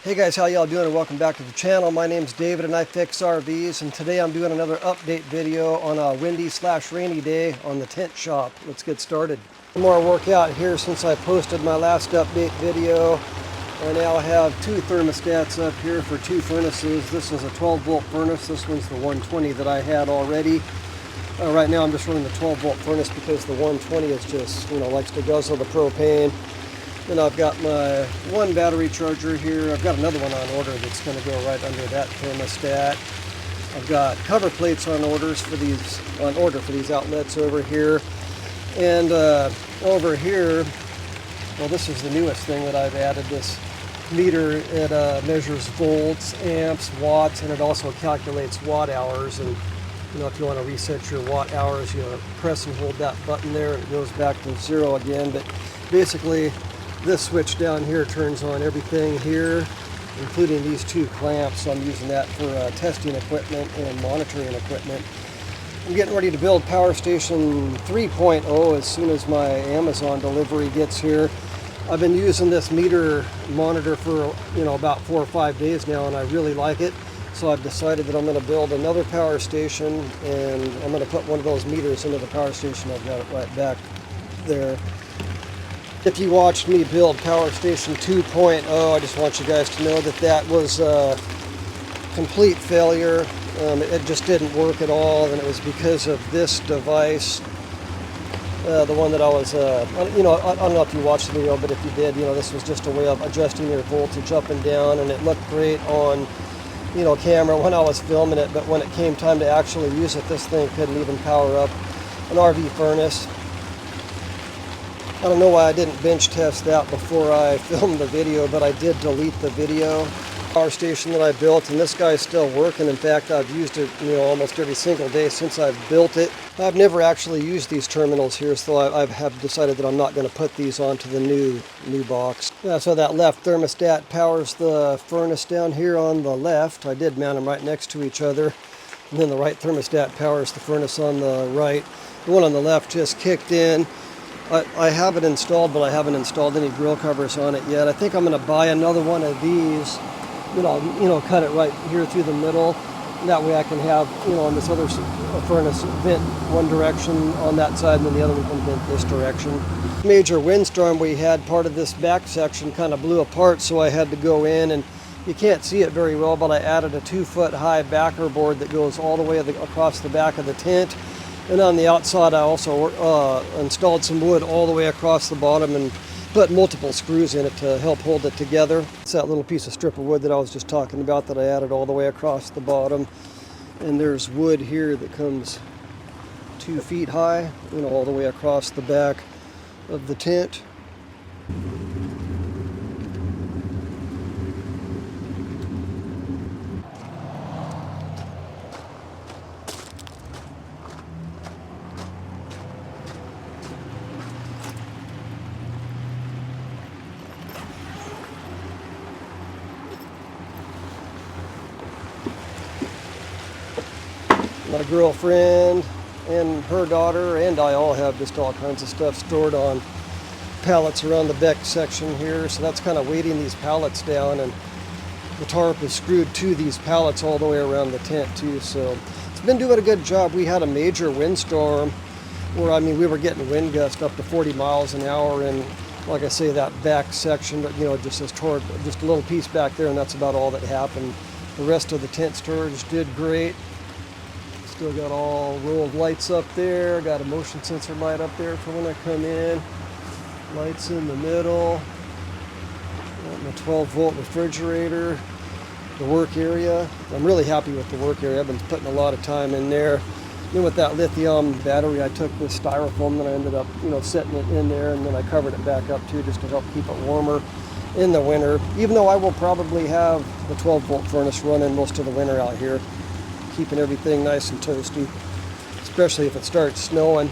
Hey guys, how y'all doing and welcome back to the channel. My name's David and I fix RVs, and today I'm doing another update video on a windy/rainy day on the tent shop. Let's get started. One more workout here since I posted my last update video. I now have two thermostats up here for two furnaces. This is a 12-volt furnace. This one's the 120 that I had already. Right now I'm just running the 12-volt furnace because the 120 is just, likes to guzzle the propane. Then I've got my one battery charger here. I've got another one on order that's going to go right under that thermostat. I've got cover plates on order for these outlets over here. And over here, well, this is the newest thing that I've added. This meter, it measures volts, amps, watts, and it also calculates watt hours. And if you want to reset your watt hours, you press and hold that button there, and it goes back to zero again. But basically, this switch down here turns on everything here, including these two clamps. So I'm using that for testing equipment and monitoring equipment. I'm getting ready to build Power Station 3.0 as soon as my Amazon delivery gets here. I've been using this meter monitor for about 4 or 5 days now, and I really like it. So I've decided that I'm going to build another power station, and I'm going to put one of those meters into the power station. I've got it right back there. If you watched me build Power Station 2.0, I just want you guys to know that that was a complete failure. It just didn't work at all, and it was because of this device, the one that I was, I don't know if you watched the video, but if you did, this was just a way of adjusting your voltage up and down, and it looked great on, camera when I was filming it, but when it came time to actually use it, this thing couldn't even power up an RV furnace. I don't know why I didn't bench test that before I filmed the video, but I did delete the video. Power station that I built, and this guy's still working. In fact, I've used it, almost every single day since I've built it. I've never actually used these terminals here, so I have decided that I'm not going to put these onto the new box. Yeah, so that left thermostat powers the furnace down here on the left. I did mount them right next to each other. And then the right thermostat powers the furnace on the right. The one on the left just kicked in. I have it installed, but I haven't installed any grill covers on it yet. I think I'm going to buy another one of these, cut it right here through the middle. That way I can have, on this other furnace, vent one direction on that side, and then the other one can vent this direction. Major windstorm we had, part of this back section kind of blew apart, so I had to go in, and you can't see it very well, but I added a 2-foot high backer board that goes all the way across the back of the tent. And on the outside, I also installed some wood all the way across the bottom and put multiple screws in it to help hold it together. It's that little piece of strip of wood that I was just talking about that I added all the way across the bottom. And there's wood here that comes 2 feet high, all the way across the back of the tent. My girlfriend and her daughter and I all have just all kinds of stuff stored on pallets around the back section here. So that's kind of weighting these pallets down, and the tarp is screwed to these pallets all the way around the tent too. So it's been doing a good job. We had a major windstorm where, we were getting wind gusts up to 40 miles an hour, and like I say, that back section, just this tore just a little piece back there, and that's about all that happened. The rest of the tent storage did great. Still got all row of lights up there. Got a motion sensor light up there for when I come in. Lights in the middle. Got my 12-volt refrigerator. The work area. I'm really happy with the work area. I've been putting a lot of time in there. Then with that lithium battery, I took this styrofoam and I ended up, setting it in there, and then I covered it back up too, just to help keep it warmer in the winter. Even though I will probably have the 12-volt furnace running most of the winter out here, keeping everything nice and toasty, especially if it starts snowing.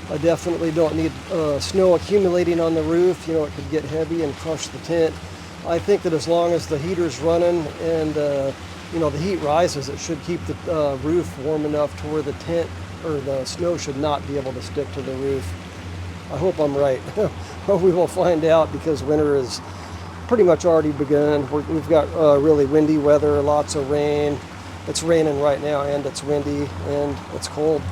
I definitely don't need snow accumulating on the roof. It could get heavy and crush the tent. I think that as long as the heater's running and the heat rises, it should keep the roof warm enough to where the tent or the snow should not be able to stick to the roof. I hope I'm right. We will find out, because winter is pretty much already begun. We've got really windy weather, lots of rain. It's raining right now, and it's windy, and it's cold.